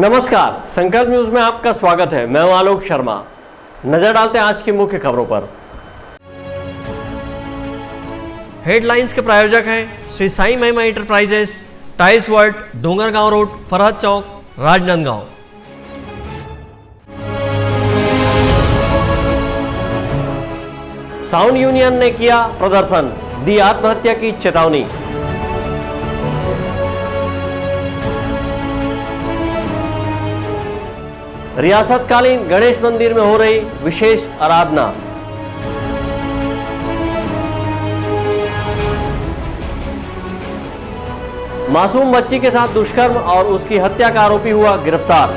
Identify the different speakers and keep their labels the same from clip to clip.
Speaker 1: नमस्कार, संकल्प न्यूज में आपका स्वागत है। मैं हूं आलोक शर्मा। नजर डालते हैं आज की मुख्य खबरों पर। हेडलाइंस के प्रायोजक हैं Shri Sai Mahima enterprises, tiles world, Dongargaon road, Farhad Chowk, Rajnandgaon. Sound union ने किया प्रदर्शन, दी आत्महत्या की चेतावनी। रियासतकालीन गणेश मंदिर में हो रही विशेष आराधना। मासूम बच्ची के साथ दुष्कर्म और उसकी हत्या का आरोपी हुआ गिरफ्तार।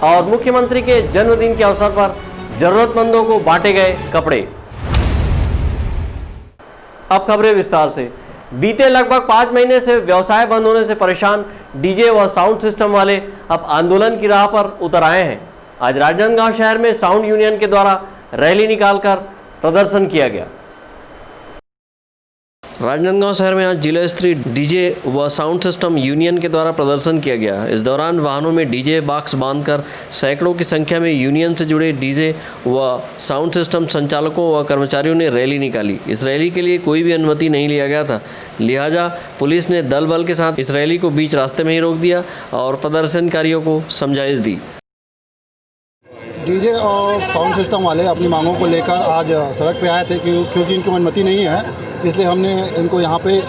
Speaker 1: और मुख्यमंत्री के जन्मदिन के अवसर पर जरूरतमंदों को बांटे गए कपड़े। अब खबरें विस्तार से। बीते लगभग 5 महीने से व्यवसाय बंद होने से परेशान डीजे व साउंड सिस्टम वाले अब आंदोलन की राह पर उतर आए हैं। आज राजनांदगांव शहर में साउंड यूनियन के द्वारा रैली निकालकर प्रदर्शन किया गया। राजनांदगांव शहर में आज जिला स्तरीय डीजे व साउंड सिस्टम यूनियन के द्वारा प्रदर्शन किया गया। इस दौरान वाहनों में डीजे बॉक्स बांधकर सैकड़ों की संख्या में यूनियन से जुड़े डीजे व साउंड सिस्टम संचालकों व कर्मचारियों ने रैली निकाली। इस रैली के लिए कोई भी अनुमति नहीं लिया गया था, लिहाजा पुलिस ने दल बल के साथ इस रैली को बीच रास्ते में ही रोक दिया और प्रदर्शनकारियों को समझाइश दी।
Speaker 2: डीजे और साउंड सिस्टम वाले अपनी मांगों को लेकर आज सड़क पे आए थे क्योंकि इनको अनुमति नहीं है, इसलिए हमने इनको यहाँ पे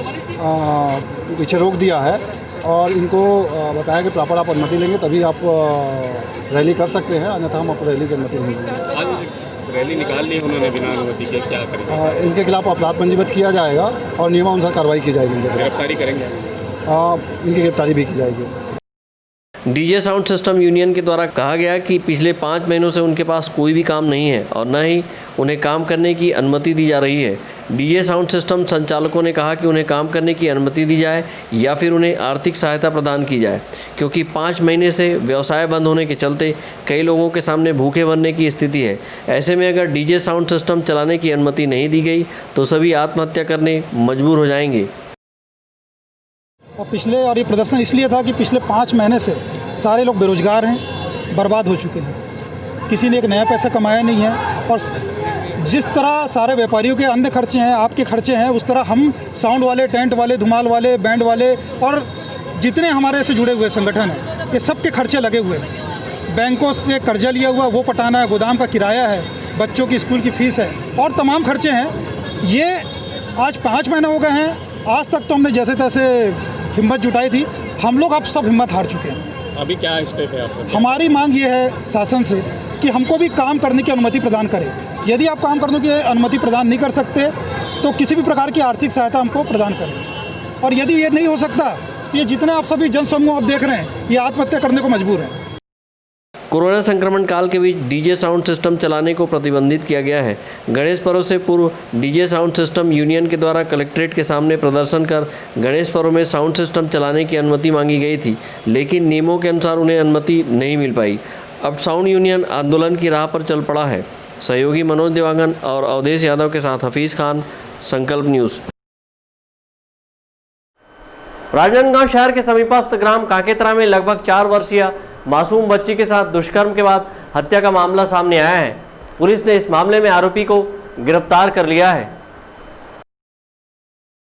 Speaker 2: पीछे रोक दिया है और इनको बताया कि प्रॉपर आप अनुमति लेंगे तभी आप रैली कर सकते हैं, अन्यथा हम आप रैली की अनुमति नहीं देंगे।
Speaker 3: आज रैली निकाल ली उन्होंने बिना अनुमति के, क्या करेंगे?
Speaker 2: इनके खिलाफ अपराध पंजीबद्ध किया जाएगा और नियमानुसार कार्रवाई की जाएगी।
Speaker 3: गिरफ्तारी करेंगे?
Speaker 2: इनकी गिरफ्तारी भी की जाएगी।
Speaker 1: डीजे साउंड सिस्टम यूनियन के द्वारा कहा गया कि पिछले 5 महीनों से उनके पास कोई भी काम नहीं है और न ही उन्हें काम करने की अनुमति दी जा रही है। डीजे साउंड सिस्टम संचालकों ने कहा कि उन्हें काम करने की अनुमति दी जाए या फिर उन्हें आर्थिक सहायता प्रदान की जाए, क्योंकि 5 महीने से व्यवसाय बंद होने के चलते कई लोगों के सामने भूखे मरने की स्थिति है। ऐसे में अगर डीजे साउंड सिस्टम चलाने की अनुमति नहीं दी गई तो सभी आत्महत्या करने मजबूर हो जाएंगे।
Speaker 4: और ये प्रदर्शन इसलिए था कि पिछले 5 महीने से सारे लोग बेरोजगार हैं, बर्बाद हो चुके हैं, किसी ने एक नया पैसा कमाया नहीं है और जिस तरह सारे व्यापारियों के अन्य खर्चे हैं, आपके खर्चे हैं, उस तरह हम साउंड वाले, टेंट वाले, धुमाल वाले, बैंड वाले और जितने हमारे से जुड़े हुए संगठन हैं, ये सब के खर्चे लगे हुए हैं। बैंकों से कर्जा लिया हुआ वो पटाना है, गोदाम का किराया है, बच्चों की स्कूल की फ़ीस है और तमाम खर्चे हैं। ये आज 5 महीने हो गए हैं। आज तक तो हमने जैसे तैसे हिम्मत जुटाई थी, हम लोग अब सब हिम्मत हार चुके हैं।
Speaker 3: अभी क्या स्टेप है आपका?
Speaker 4: हमारी मांग ये है शासन से कि हमको भी काम करने की अनुमति प्रदान करें। यदि आप काम करने की अनुमति प्रदान नहीं कर सकते तो किसी भी प्रकार की आर्थिक सहायता हमको प्रदान करें, और यदि ये नहीं हो सकता तो ये जितने आप सभी जनसमूह आप देख रहे हैं ये आत्महत्या करने को मजबूर हैं।
Speaker 1: कोरोना संक्रमण काल के बीच डीजे साउंड सिस्टम चलाने को प्रतिबंधित किया गया है। गणेश पर्व से पूर्व डीजे साउंड सिस्टम यूनियन के द्वारा कलेक्ट्रेट के सामने प्रदर्शन कर गणेश पर्व में साउंड सिस्टम चलाने की अनुमति मांगी गई थी, लेकिन नियमों के अनुसार उन्हें अनुमति नहीं मिल पाई। अब साउंड यूनियन आंदोलन की राह पर चल पड़ा है। सहयोगी मनोज देवांगन और अवधेश यादव के साथ हफीज खान, संकल्प न्यूज़। राजनांदगांव शहर के समीपस्थ ग्राम काकेतरा में लगभग 4 वर्षीय मासूम बच्ची के साथ दुष्कर्म के बाद हत्या का मामला सामने आया है। पुलिस ने इस मामले में आरोपी को गिरफ्तार कर लिया है।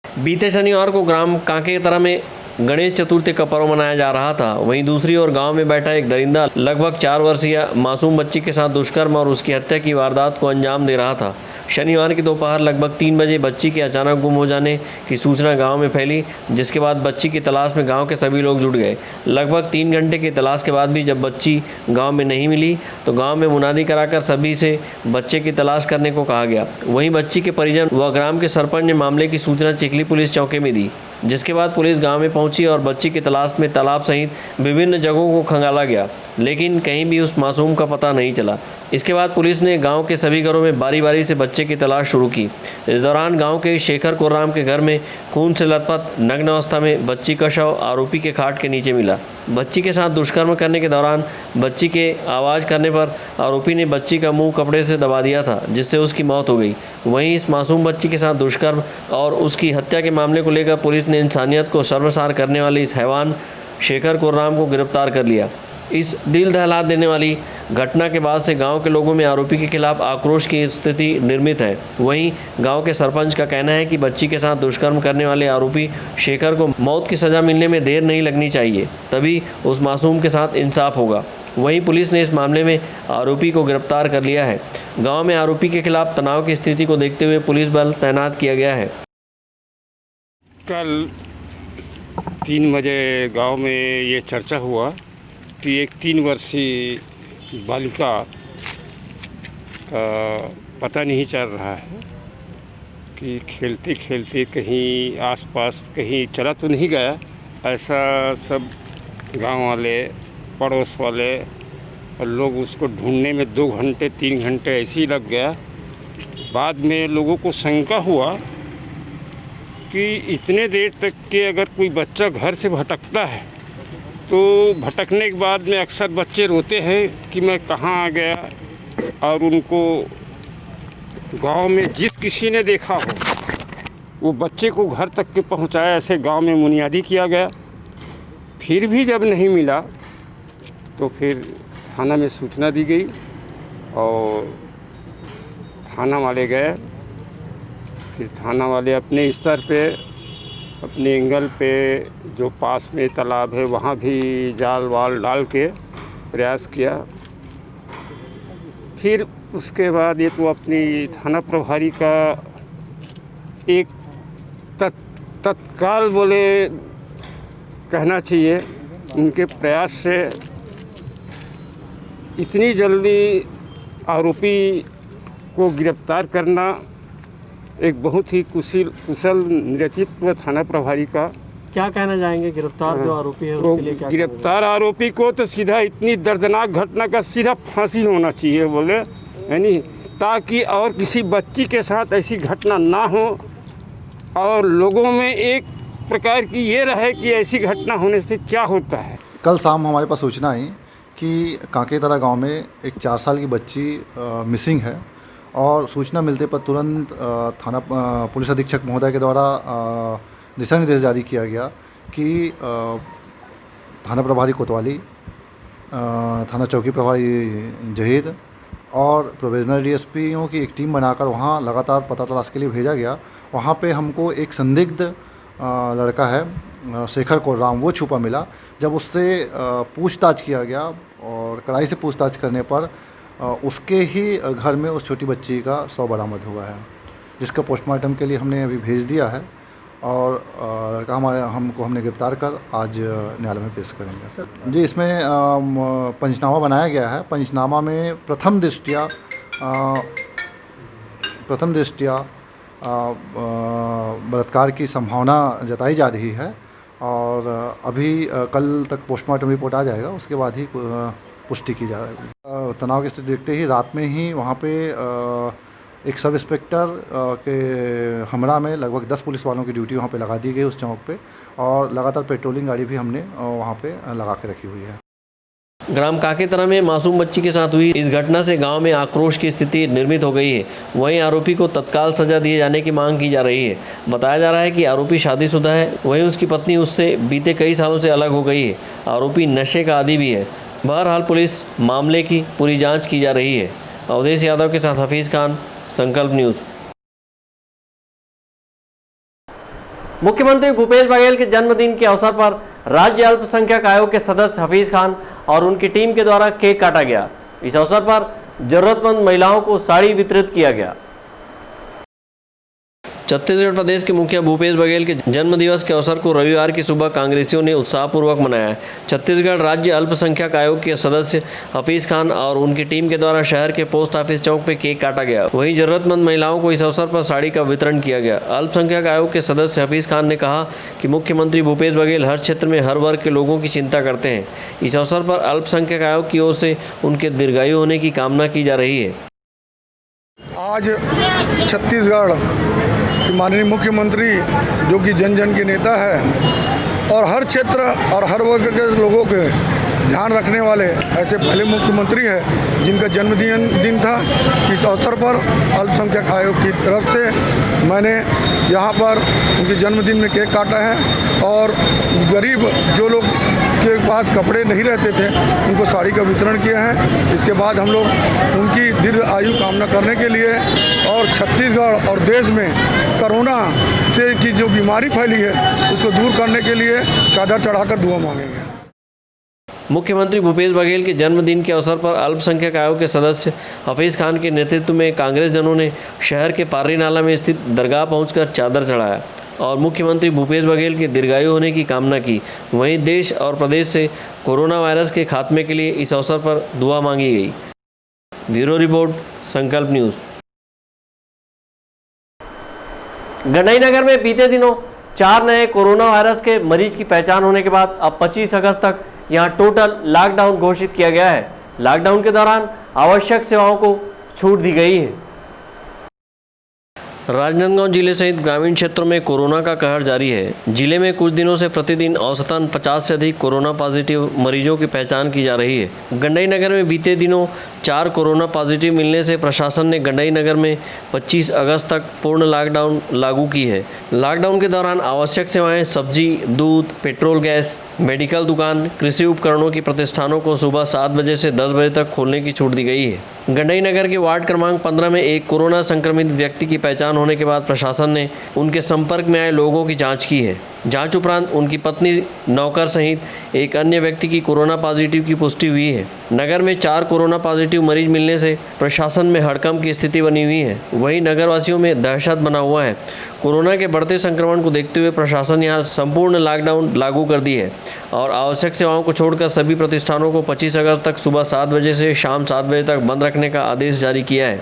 Speaker 1: बीते शनिवार को ग्राम काकेतरा में गणेश चतुर्थी का पर्व मनाया जा रहा था। वहीं दूसरी ओर गांव में बैठा एक दरिंदा लगभग 4 वर्षीय मासूम बच्ची के साथ दुष्कर्म और उसकी हत्या की वारदात को अंजाम दे रहा था। शनिवार की दोपहर लगभग 3 बजे बच्ची के अचानक गुम हो जाने की सूचना गांव में फैली, जिसके बाद बच्ची की तलाश में गांव के सभी लोग जुट गए। लगभग 3 घंटे की तलाश के बाद भी जब बच्ची गांव में नहीं मिली तो गांव में मुनादी कराकर सभी से बच्चे की तलाश करने को कहा गया। वहीं बच्ची के परिजन व ग्राम के सरपंच ने मामले की सूचना चिखली पुलिस चौकी में दी, जिसके बाद पुलिस गांव में पहुंची और बच्ची की तलाश में तालाब सहित विभिन्न जगहों को खंगाला गया, लेकिन कहीं भी उस मासूम का पता नहीं चला। इसके बाद पुलिस ने गांव के सभी घरों में बारी बारी से बच्चे की तलाश शुरू की। इस दौरान गांव के शेखर कोर्राम के घर में खून से लथपथ नग्न अवस्था में बच्ची का शव आरोपी के खाट के नीचे मिला। बच्ची के साथ दुष्कर्म करने के दौरान बच्ची के आवाज़ करने पर आरोपी ने बच्ची का मुंह कपड़े से दबा दिया था, जिससे उसकी मौत हो गई। वहीं इस मासूम बच्ची के साथ दुष्कर्म और उसकी हत्या के मामले को लेकर पुलिस ने इंसानियत को शर्मसार करने वाले इस हैवान शेखर कुर्राम को गिरफ्तार कर लिया। इस दिल दहला देने वाली घटना के बाद से गांव के लोगों में आरोपी के खिलाफ आक्रोश की स्थिति निर्मित है। वहीं गांव के सरपंच का कहना है कि बच्ची के साथ दुष्कर्म करने वाले आरोपी शेखर को मौत की सज़ा मिलने में देर नहीं लगनी चाहिए, तभी उस मासूम के साथ इंसाफ होगा। वहीं पुलिस ने इस मामले में आरोपी को गिरफ्तार कर लिया है। गाँव में आरोपी के खिलाफ तनाव की स्थिति को देखते हुए पुलिस बल तैनात किया गया है।
Speaker 5: कल 3 बजे गांव में ये चर्चा हुआ कि एक 3 वर्षीय बालिका का पता नहीं चल रहा है कि खेलते खेलते कहीं आसपास कहीं चला तो नहीं गया। ऐसा सब गांव वाले, पड़ोस वाले और लोग उसको ढूंढने में 2 घंटे 3 घंटे ऐसे ही लग गया। बाद में लोगों को शंका हुआ कि इतने देर तक के अगर कोई बच्चा घर से भटकता है तो भटकने के बाद में अक्सर बच्चे रोते हैं कि मैं कहाँ आ गया, और उनको गांव में जिस किसी ने देखा हो वो बच्चे को घर तक के पहुंचाया। ऐसे गांव में मुनियादी किया गया। फिर भी जब नहीं मिला तो फिर थाना में सूचना दी गई और थाना वाले गए। फिर थाना वाले अपने स्तर पे, अपने एंगल पे जो पास में तालाब है वहाँ भी जाल वाल डाल के प्रयास किया। फिर उसके बाद ये तो अपनी थाना प्रभारी का एक तत्काल बोले कहना चाहिए, उनके प्रयास से इतनी जल्दी आरोपी को गिरफ्तार करना एक बहुत ही कुशल नेतृत्व थाना प्रभारी का।
Speaker 1: क्या कहना चाहेंगे गिरफ्तार जो आरोपी है
Speaker 5: तो
Speaker 1: उसके लिए? क्या
Speaker 5: गिरफ्तार आरोपी को तो सीधा इतनी दर्दनाक घटना का सीधा फांसी होना चाहिए बोले, यानी ताकि और किसी बच्ची के साथ ऐसी घटना ना हो और लोगों में एक प्रकार की ये रहे कि ऐसी घटना होने से क्या होता है।
Speaker 2: कल शाम हमारे पास सूचना आई कि कांकेतरा गांव में एक 4 साल की बच्ची मिसिंग है और सूचना मिलते पर तुरंत थाना पुलिस अधीक्षक महोदय के द्वारा दिशा निर्देश जारी किया गया कि थाना प्रभारी कोतवाली, थाना चौकी प्रभारी जहीर और प्रोविजनल डीएसपीओं की एक टीम बनाकर वहाँ लगातार पता तलाश के लिए भेजा गया। वहाँ पे हमको एक संदिग्ध लड़का है शेखर कुर्राम, वो छुपा मिला। जब उससे पूछताछ किया गया और कड़ाई से पूछताछ करने पर उसके ही घर में उस छोटी बच्ची का शव बरामद हुआ है, जिसका पोस्टमार्टम के लिए हमने अभी भेज दिया है और लड़का हमने गिरफ्तार कर आज न्यायालय में पेश करेंगे। जी, इसमें पंचनामा बनाया गया है। पंचनामा में प्रथम दृष्टया बलात्कार की संभावना जताई जा रही है और अभी कल तक पोस्टमार्टम रिपोर्ट आ जाएगा, उसके बाद ही पुष्टि की जाएगी। तनाव की स्थिति देखते ही रात में ही वहाँ पे एक सब इंस्पेक्टर के हमरा में लगभग 10 पुलिस वालों की ड्यूटी वहाँ पे लगा दी गई उस चौक पे, और लगातार पेट्रोलिंग गाड़ी भी हमने वहाँ पे लगा के रखी हुई है।
Speaker 1: ग्राम काकेतरा में मासूम बच्ची के साथ हुई इस घटना से गांव में आक्रोश की स्थिति निर्मित हो गई है। वहीं आरोपी को तत्काल सजा दिए जाने की मांग की जा रही है। बताया जा रहा है कि आरोपी शादीशुदा है, वहीं उसकी पत्नी उससे बीते कई सालों से अलग हो गई है। आरोपी नशे का आदी भी है। बहरहाल पुलिस मामले की पूरी जाँच की जा रही है। अवधेश यादव के साथ हफीज़ खान, संकल्प न्यूज़। मुख्यमंत्री भूपेश बघेल के जन्मदिन के अवसर पर राज्य अल्पसंख्यक आयोग के सदस्य हफीज़ खान और उनकी टीम के द्वारा केक काटा गया। इस अवसर पर जरूरतमंद महिलाओं को साड़ी वितरित किया गया। छत्तीसगढ़ प्रदेश के मुखिया भूपेश बघेल के जन्मदिवस के अवसर को रविवार की सुबह कांग्रेसियों ने उत्साहपूर्वक मनाया। छत्तीसगढ़ राज्य अल्पसंख्यक आयोग के सदस्य हफीज़ खान और उनकी टीम के द्वारा शहर के पोस्ट ऑफिस चौक पे केक काटा गया। वहीं जरूरतमंद महिलाओं को इस अवसर पर साड़ी का वितरण किया गया। अल्पसंख्यक आयोग के सदस्य हफीज़ खान ने कहा कि मुख्यमंत्री भूपेश बघेल हर क्षेत्र में हर वर्ग के लोगों की चिंता करते हैं। इस अवसर पर अल्पसंख्यक आयोग की ओर से उनके दीर्घायु होने की कामना की जा रही है।
Speaker 6: आज छत्तीसगढ़ माननीय मुख्यमंत्री जो कि जन जन के नेता है, और हर क्षेत्र और हर वर्ग के लोगों के ध्यान रखने वाले ऐसे पहले मुख्यमंत्री हैं जिनका जन्मदिन था। इस अवसर पर अल्पसंख्यक आयोग की तरफ से मैंने यहाँ पर उनके जन्मदिन में केक काटा है और गरीब जो लोग के पास कपड़े नहीं रहते थे उनको साड़ी का वितरण किया है। इसके बाद हम लोग उनकी दीर्घ आयु कामना करने के लिए और छत्तीसगढ़ और देश में कोरोना से की जो बीमारी फैली है उसको दूर करने के लिए चादर चढ़ाकर दुआ मांगेंगे।
Speaker 1: मुख्यमंत्री भूपेश बघेल के जन्मदिन के अवसर पर अल्पसंख्यक आयोग के सदस्य हफीज़ खान के नेतृत्व में कांग्रेस जनों ने शहर के पारी नाला में स्थित दरगाह पहुंचकर चादर चढ़ाया और मुख्यमंत्री भूपेश बघेल के दीर्घायु होने की कामना की। वहीं देश और प्रदेश से कोरोना वायरस के खात्मे के लिए इस अवसर पर दुआ मांगी गई। ब्यूरो रिपोर्ट, संकल्प न्यूज़। गंडई नगर में बीते दिनों 4 नए कोरोना वायरस के मरीज की पहचान होने के बाद अब 25 अगस्त तक यहां टोटल लॉकडाउन घोषित किया गया है। लॉकडाउन के दौरान आवश्यक सेवाओं को छूट दी गई है। राजनांदगांव जिले सहित ग्रामीण क्षेत्रों में कोरोना का कहर जारी है। जिले में कुछ दिनों से प्रतिदिन औसतन 50 से अधिक कोरोना पॉजिटिव मरीजों की पहचान की जा रही है। गंडई नगर में बीते दिनों 4 कोरोना पॉजिटिव मिलने से प्रशासन ने गंडई नगर में 25 अगस्त तक पूर्ण लॉकडाउन लागू की है। लॉकडाउन के दौरान आवश्यक सेवाएं सब्जी, दूध, पेट्रोल, गैस, मेडिकल दुकान, कृषि उपकरणों की प्रतिष्ठानों को सुबह 7 बजे से 10 बजे तक खोलने की छूट दी गई है। गंडई नगर के वार्ड क्रमांक 15 में एक कोरोना संक्रमित व्यक्ति की पहचान होने के बाद प्रशासन ने उनके संपर्क में आए लोगों की जांच की है। जांच उपरांत उनकी पत्नी, नौकर सहित एक अन्य व्यक्ति की कोरोना पॉजिटिव की पुष्टि हुई है। नगर में 4 कोरोना पॉजिटिव मरीज मिलने से प्रशासन में हड़कंप की स्थिति बनी हुई है। वहीं नगरवासियों में दहशत बना हुआ है। कोरोना के बढ़ते संक्रमण को देखते हुए प्रशासन यहां संपूर्ण लॉकडाउन लागू कर दी है और आवश्यक सेवाओं को छोड़कर सभी प्रतिष्ठानों को 25 अगस्त तक सुबह 7 बजे से शाम 7 बजे तक बंद रखने का आदेश जारी किया है।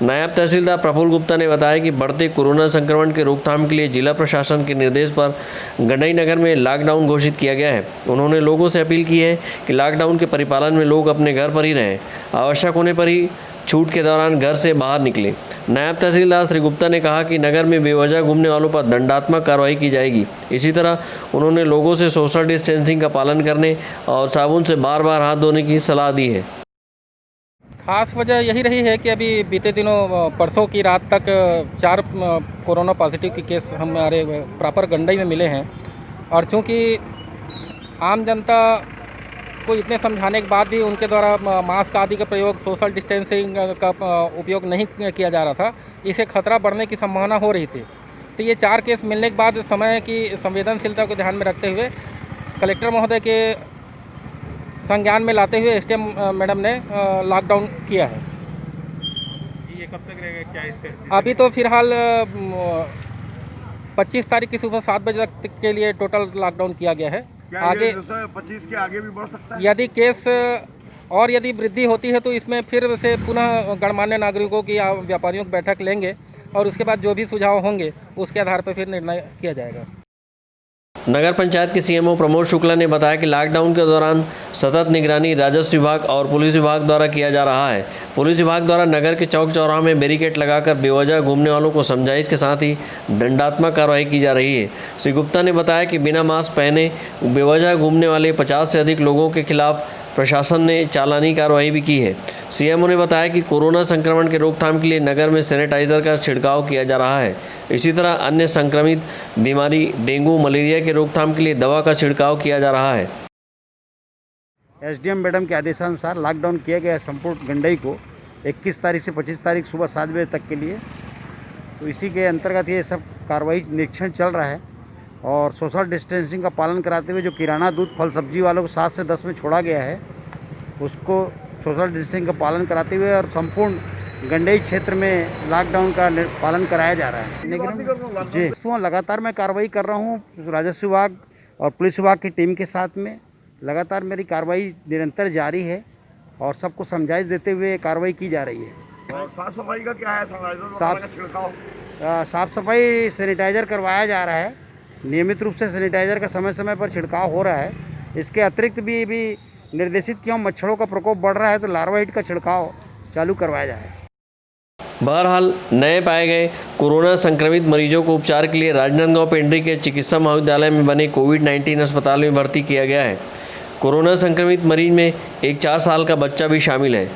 Speaker 1: नायब तहसीलदार प्रफुल्ल गुप्ता ने बताया कि बढ़ते कोरोना संक्रमण के रोकथाम के लिए जिला प्रशासन के निर्देश पर गंडई नगर में लॉकडाउन घोषित किया गया है। उन्होंने लोगों से अपील की है कि लॉकडाउन के परिपालन में लोग अपने घर पर ही रहें, आवश्यक होने पर ही छूट के दौरान घर से बाहर निकले। नायब तहसीलदार श्री गुप्ता ने कहा कि नगर में बेवजह घूमने वालों पर दंडात्मक कार्रवाई की जाएगी। इसी तरह उन्होंने लोगों से सोशल डिस्टेंसिंग का पालन करने और साबुन से बार बार हाथ धोने की सलाह दी है।
Speaker 7: खास वजह यही रही है कि अभी बीते दिनों परसों की रात तक 4 कोरोना पॉजिटिव के केस हमारे प्रॉपर गंडई में मिले हैं और चूँकि आम जनता को इतने समझाने के बाद भी उनके द्वारा मास्क आदि का प्रयोग, सोशल डिस्टेंसिंग का उपयोग नहीं किया जा रहा था, इसे खतरा बढ़ने की संभावना हो रही थी। तो ये 4 केस मिलने के बाद समय की संवेदनशीलता को ध्यान में रखते हुए कलेक्टर महोदय के संज्ञान में लाते हुए एसडीएम मैडम ने लॉकडाउन किया है।
Speaker 3: ये कब तक रहेगा क्या इसका?
Speaker 7: अभी तो फिलहाल 25 तारीख की सुबह 7 बजे तक के लिए टोटल लॉकडाउन किया गया है। आगे
Speaker 6: 25 के आगे भी बढ़ सकता है।
Speaker 7: यदि केस और यदि वृद्धि होती है तो इसमें फिर से पुनः गणमान्य नागरिकों की या व्यापारियों की बैठक लेंगे और उसके बाद जो भी सुझाव होंगे उसके आधार पर फिर निर्णय किया जाएगा।
Speaker 1: नगर पंचायत के सीएमओ प्रमोद शुक्ला ने बताया कि लॉकडाउन के दौरान सतत निगरानी राजस्व विभाग और पुलिस विभाग द्वारा किया जा रहा है। पुलिस विभाग द्वारा नगर के चौक चौराहों में बैरिकेड लगाकर बेवजह घूमने वालों को समझाइश के साथ ही दंडात्मक कार्रवाई की जा रही है। श्री गुप्ता ने बताया कि बिना मास्क पहने बेवजह घूमने वाले 50 से अधिक लोगों के खिलाफ प्रशासन ने चालानी कार्रवाई भी की है। सीएमओ ने बताया कि कोरोना संक्रमण के रोकथाम के लिए नगर में सैनिटाइजर का छिड़काव किया जा रहा है। इसी तरह अन्य संक्रमित बीमारी डेंगू, मलेरिया के रोकथाम के लिए दवा का छिड़काव किया जा रहा है।
Speaker 8: एसडीएम मैडम के आदेशानुसार लॉकडाउन किया गया है संपूर्ण गंडई को 21 तारीख से 25 तारीख सुबह 7 बजे तक के लिए। तो इसी के अंतर्गत ये सब कार्रवाई निरीक्षण चल रहा है और सोशल डिस्टेंसिंग का पालन कराते हुए जो किराना, दूध, फल, सब्जी वालों को 7 से 10 में छोड़ा गया है उसको सोशल डिस्टेंसिंग का पालन कराते हुए और संपूर्ण गंडई क्षेत्र में लॉकडाउन का पालन कराया जा रहा है। जी, तो लगातार मैं कार्रवाई कर रहा हूँ राजस्व विभाग और पुलिस विभाग की टीम के साथ में। लगातार मेरी कार्रवाई निरंतर जारी है और सबको समझाइश देते हुए कार्रवाई की जा रही है।
Speaker 6: साफ सफाई का क्या है?
Speaker 8: साफ सफाई सैनिटाइजर करवाया जा रहा है। नियमित रूप से सैनिटाइजर का समय समय पर छिड़काव हो रहा है। इसके अतिरिक्त भी निर्देशित किया मच्छरों का प्रकोप बढ़ रहा है तो लार्वा हिट का छिड़काव चालू करवाया जाए।
Speaker 1: बहरहाल नए पाए गए कोरोना संक्रमित मरीजों को उपचार के लिए राजनांदगांव पेंड्री के चिकित्सा महाविद्यालय में बने कोविड-19 अस्पताल में भर्ती किया गया है। कोरोना संक्रमित मरीज में एक 4 साल का बच्चा भी शामिल है।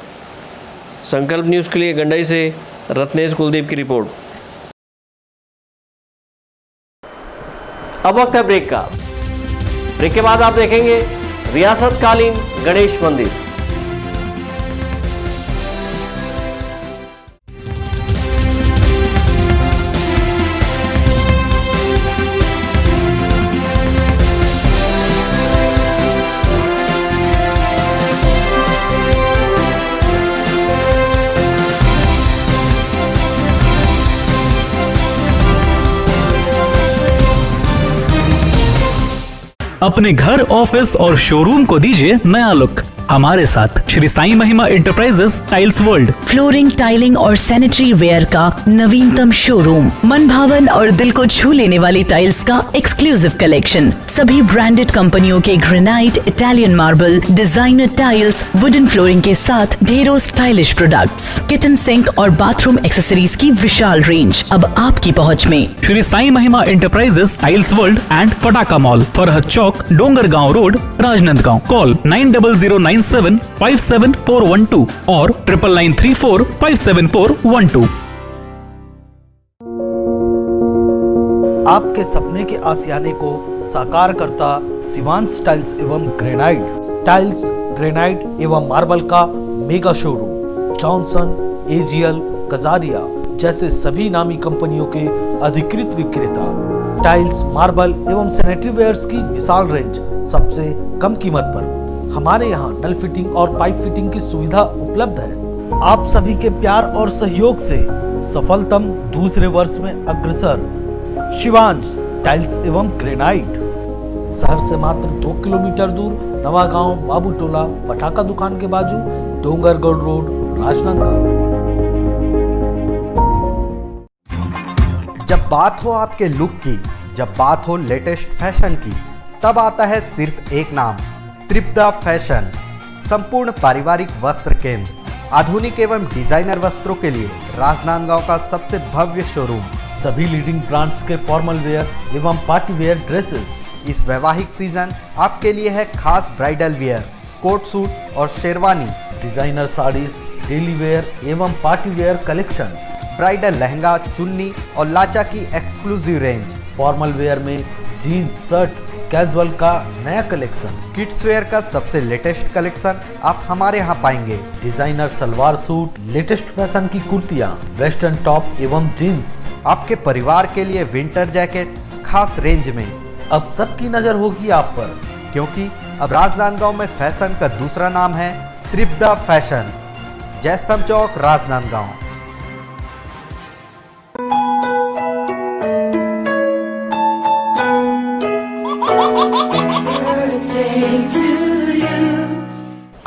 Speaker 1: संकल्प न्यूज़ के लिए गंडई से रत्नेश कुलदीप की रिपोर्ट। अब वक्त है ब्रेक का। ब्रेक के बाद आप देखेंगे रियासतकालीन गणेश मंदिर।
Speaker 9: अपने घर, ऑफिस और शोरूम को दीजिए नया लुक हमारे साथ Shri Sai Mahima enterprises tiles world.
Speaker 10: Flooring, tiling और सैनिटरी वेयर का नवीनतम शोरूम, मन भावन और दिल को छू लेने वाली टाइल्स का एक्सक्लूसिव कलेक्शन, सभी ब्रांडेड कंपनियों के granite, Italian marble, designer tiles, wooden flooring के साथ ढेरों स्टाइलिश प्रोडक्ट्स, किचन सिंक और बाथरूम एक्सेसरीज की विशाल रेंज अब आपकी पहुंच में।
Speaker 9: Shri Sai Mahima enterprises tiles world and Pataka mall, Farhad Chowk, Dongargaon road, Rajnandgaon. Call 9009757412 और 9934574412।
Speaker 11: आपके सपने के आशियाने को साकार करता शिवांश टाइल्स एवं ग्रेनाइट, टाइल्स, ग्रेनाइट एवं मार्बल का mega showroom. Johnson, AGL, Kajaria जैसे सभी नामी कंपनियों के अधिकृत विक्रेता। टाइल्स, मार्बल एवं सैनिटरी वेयर्स की विशाल रेंज सबसे कम कीमत पर। हमारे यहाँ नल फिटिंग और पाइप फिटिंग की सुविधा उपलब्ध है। आप सभी के प्यार और सहयोग से सफलतम दूसरे वर्ष में अग्रसर शिवांश टाइल्स एवं ग्रेनाइट, शहर से मात्र 2 किलोमीटर दूर, नवागांव बाबूटोला पटाखा दुकान के बाजू, डोंगरगढ़ रोड, राजनांदगांव।
Speaker 12: जब बात हो आपके लुक की, जब बात हो लेटेस्ट फैशन की, तब आता है सिर्फ एक नाम, त्रिपदा फैशन। संपूर्ण पारिवारिक वस्त्र केंद्र, आधुनिक एवं डिजाइनर वस्त्रों के लिए राजनांदगांव का सबसे भव्य शोरूम।
Speaker 11: सभी लीडिंग ब्रांड्स के फॉर्मल वेयर एवं पार्टी वेयर ड्रेसेस।
Speaker 12: इस वैवाहिक सीजन आपके लिए है खास ब्राइडल वेयर, कोट सूट और sherwani,
Speaker 11: designer saris, daily wear एवं party wear collection,
Speaker 12: bridal lehenga, chunni और लाचा की एक्सक्लूसिव रेंज।
Speaker 11: फॉर्मल वेयर में जीन्स, शर्ट, कैजुअल का नया कलेक्शन,
Speaker 12: किड्स वेयर का सबसे लेटेस्ट कलेक्शन आप हमारे यहाँ पाएंगे।
Speaker 11: Designer salwar suit, latest fashion की कुर्तियाँ, वेस्टर्न टॉप एवं जीन्स।
Speaker 12: आपके परिवार के लिए विंटर जैकेट खास रेंज में।
Speaker 11: अब सबकी नजर होगी आप पर,
Speaker 12: क्योंकि अब राजनांदगांव में फैशन का दूसरा नाम है त्रिपदा फैशन। जयस्तंभ चौक, राजनांदगांव।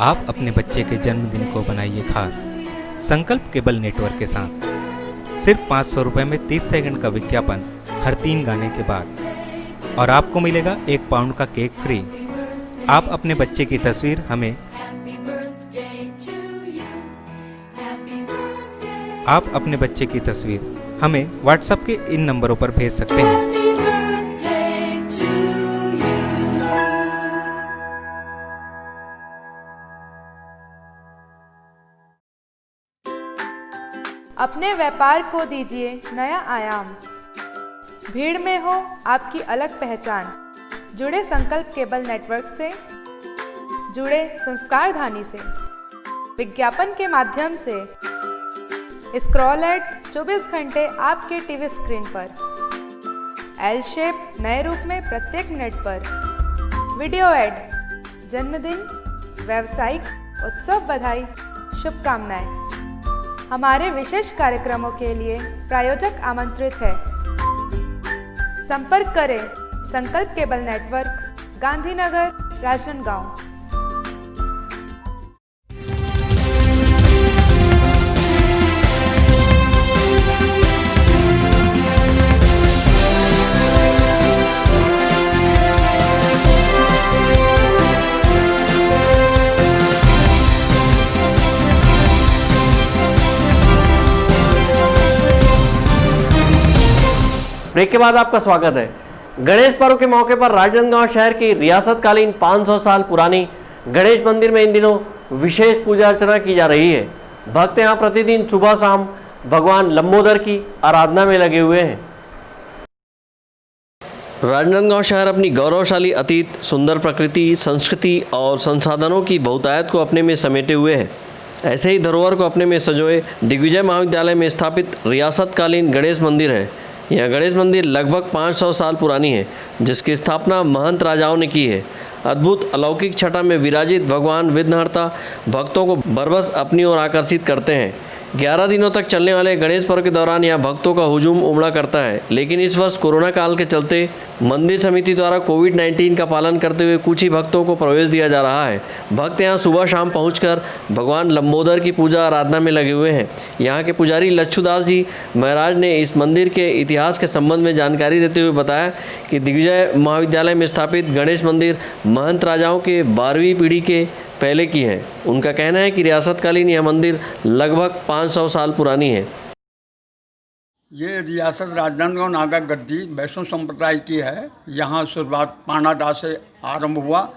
Speaker 13: आप अपने बच्चे के जन्मदिन को बनाइए खास संकल्प केबल नेटवर्क के साथ। सिर्फ 500 रुपये में 30 सेकंड का विज्ञापन हर 3 गाने के बाद, और आपको मिलेगा 1 पाउंड का केक फ्री। आप अपने बच्चे की तस्वीर हमें व्हाट्सएप के इन नंबरों पर भेज सकते हैं।
Speaker 14: अपने व्यापार को दीजिए नया आयाम। भीड़ में हो आपकी अलग पहचान। जुड़े संकल्प केबल नेटवर्क से, जुड़े संस्कार धानी से। विज्ञापन के माध्यम से स्क्रॉल एड 24 घंटे आपके टीवी स्क्रीन पर। एल शेप नए रूप में प्रत्येक मिनट पर। वीडियो एड, जन्मदिन, व्यावसायिक उत्सव बधाई, शुभकामनाएं। हमारे विशेष कार्यक्रमों के लिए प्रायोजक आमंत्रित है। संपर्क करें Sankalp cable network, Gandhinagar, Rajnandgaon.
Speaker 1: Break के बाद आपका स्वागत है। गणेश पर्व के मौके पर राजनांदगांव शहर की रियासतकालीन 500 साल पुरानी गणेश मंदिर में इन दिनों विशेष पूजा अर्चना की जा रही है। भक्त यहाँ प्रतिदिन सुबह शाम भगवान लंबोदर की आराधना में लगे हुए हैं। राजनांदगांव शहर अपनी गौरवशाली अतीत, सुंदर प्रकृति, संस्कृति और संसाधनों की बहुतायत को अपने में समेटे हुए है। ऐसे ही धरोहर को अपने में सजोए दिग्विजय महाविद्यालय में स्थापित रियासतकालीन गणेश मंदिर है। यह गणेश मंदिर लगभग 500 साल पुरानी है, जिसकी स्थापना महंत राजाओं ने की है। अद्भुत अलौकिक छटा में विराजित भगवान विघ्नहर्ता भक्तों को बरबस अपनी ओर आकर्षित करते हैं। 11 दिनों तक चलने वाले गणेश पर्व के दौरान यहाँ भक्तों का हुजूम उमड़ा करता है, लेकिन इस वर्ष कोरोना काल के चलते मंदिर समिति द्वारा कोविड-19 का पालन करते हुए कुछ ही भक्तों को प्रवेश दिया जा रहा है। भक्त यहाँ सुबह शाम पहुंचकर भगवान लंबोदर की पूजा आराधना में लगे हुए हैं। यहाँ के पुजारी लच्छुदास जी महाराज ने इस मंदिर के इतिहास के संबंध में जानकारी देते हुए बताया कि दिग्विजय महाविद्यालय में स्थापित गणेश मंदिर महंत राजाओं के 12वीं पीढ़ी के पहले की है। उनका कहना है कि रियासतकालीन यह मंदिर लगभग 500 साल पुरानी है।
Speaker 15: ये रियासत राजनांदगांव नागा गद्दी वैष्णव संप्रदाय की है। यहाँ शुरुआत पानाडा से आरंभ हुआ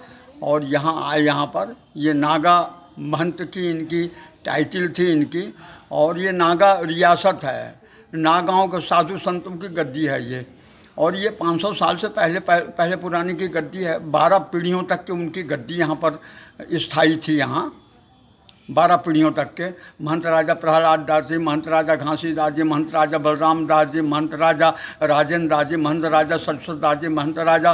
Speaker 15: और यहाँ आए। यहाँ पर ये नागा महंत की इनकी टाइटल थी इनकी, और ये नागा रियासत है। नागाओं के साधु संतों की गद्दी है ये, और ये 500 साल से पहले पुरानी की गद्दी है। 12 पीढ़ियों तक की उनकी गद्दी यहाँ पर स्थायी थी। यहाँ 12 पीढ़ियों तक के महंत राजा प्रहलाद दास जी, महंत राजा घासी दास जी, महंत राजा बलराम दास जी, महंत राजा राजेंद्र दास जी, महंत राजा सरस्वत दास जी, महंत राजा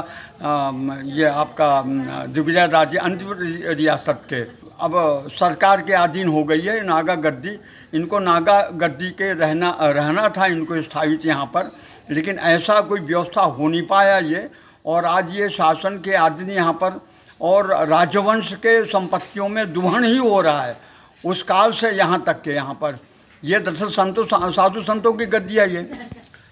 Speaker 15: ये आपका दिग्विजय दास जी, अंतिम रियासत के। अब सरकार के अधीन हो गई है नागा गद्दी। इनको नागा गद्दी के रहना था, इनको स्थायी थी यहाँ पर, लेकिन ऐसा कोई व्यवस्था हो नहीं पाया ये। और आज ये शासन के अधीन यहाँ पर और राजवंश के संपत्तियों में दुहन ही हो रहा है उस काल से यहाँ तक के। यहाँ पर ये दरअसल साधु संतों की गद्दी है।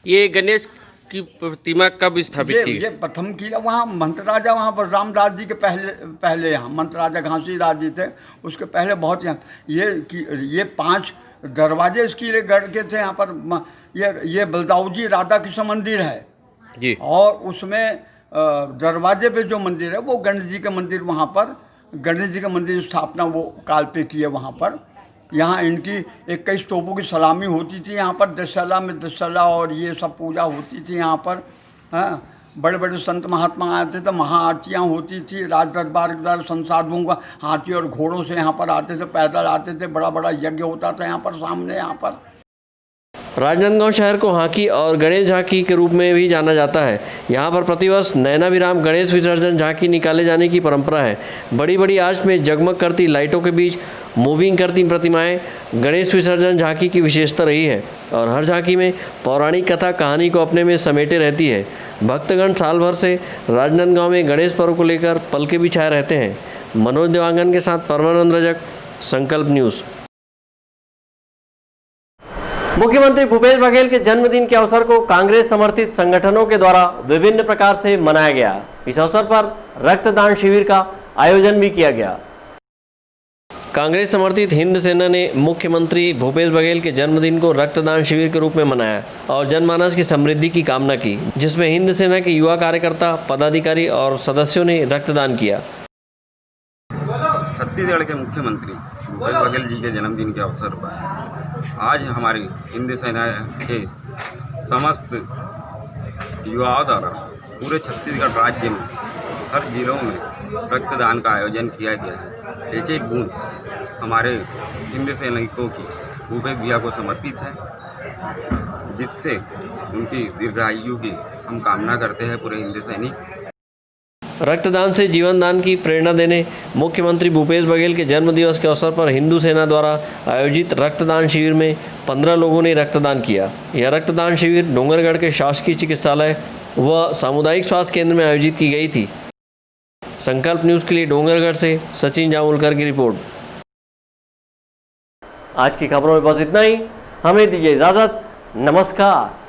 Speaker 3: ये गणेश की प्रतिमा कब स्थापित की?
Speaker 15: ये प्रथम की वहाँ महंत राजा, वहाँ पर रामदास जी के पहले यहाँ महंत राजा घासी दास जी थे, उसके पहले बहुत यहाँ ये 5 दरवाजे इसके गढ़ के थे। यहाँ पर ये बलदाऊजी राधा कृष्ण मंदिर है जी, और उसमें दरवाजे पे जो मंदिर है वो गणेश जी का मंदिर। वहाँ पर गणेश जी का मंदिर स्थापना वो काल पे की है। वहाँ पर यहाँ इनकी 21 तोपों की सलामी होती थी। यहाँ पर दशहरा में दशहरा और ये सब पूजा होती थी यहाँ पर। हाँ, बड़े बड़े संत महात्मा आते थे, महाआरतियाँ होती थी। राज दरबार के द्वारा संसाधुओं का हाथी और घोड़ों से यहाँ पर आते थे, पैदल आते थे। बड़ा बड़ा यज्ञ होता था यहाँ पर सामने। यहाँ पर
Speaker 1: राजनांदगांव शहर को हाकी और गणेश झांकी के रूप में भी जाना जाता है। यहाँ पर प्रतिवर्ष नैनाभिराम गणेश विसर्जन झांकी निकाले जाने की परंपरा है। बड़ी बड़ी आर्च में जगमग करती लाइटों के बीच मूविंग करती प्रतिमाएं गणेश विसर्जन झांकी की विशेषता रही है, और हर झांकी में पौराणिक कथा कहानी को अपने में समेटे रहती है। भक्तगण साल भर से राजनांदगांव में गणेश पर्व को लेकर पलके बिछाए रहते हैं। मनोज देवांगन के साथ परमानंद रजक, संकल्प न्यूज़। मुख्यमंत्री भूपेश बघेल के जन्मदिन के अवसर को कांग्रेस समर्थित संगठनों के द्वारा विभिन्न प्रकार से मनाया गया। इस अवसर पर रक्तदान शिविर का आयोजन भी किया गया। कांग्रेस समर्थित हिंद सेना ने मुख्यमंत्री भूपेश बघेल के जन्मदिन को रक्तदान शिविर के रूप में मनाया और जनमानस की समृद्धि की कामना की, जिसमें हिंद सेना के युवा कार्यकर्ता, पदाधिकारी और सदस्यों ने रक्तदान किया।
Speaker 16: छत्तीसगढ़ के मुख्यमंत्री भूपेश बघेल जी के जन्मदिन के अवसर पर आज हमारी हिंद सेना के समस्त युवाओं द्वारा पूरे छत्तीसगढ़ राज्य में हर जिलों में रक्तदान का आयोजन किया गया है। एक एक बूंद हमारे हिंद सैनिकों की भूपेश भैया को समर्पित है, जिससे उनकी दीर्घायु की हम कामना करते हैं पूरे हिंद सैनिक।
Speaker 1: रक्तदान से जीवन दान की प्रेरणा देने मुख्यमंत्री भूपेश बघेल के जन्मदिवस के अवसर पर हिंदू सेना द्वारा आयोजित रक्तदान शिविर में 15 लोगों ने रक्तदान किया। यह रक्तदान शिविर डोंगरगढ़ के शासकीय चिकित्सालय व सामुदायिक स्वास्थ्य केंद्र में आयोजित की गई थी। संकल्प न्यूज़ के लिए डोंगरगढ़ से सचिन जामुलकर की रिपोर्ट। आज की खबरों में बस इतना ही। हमें दीजिए इजाज़त। नमस्कार।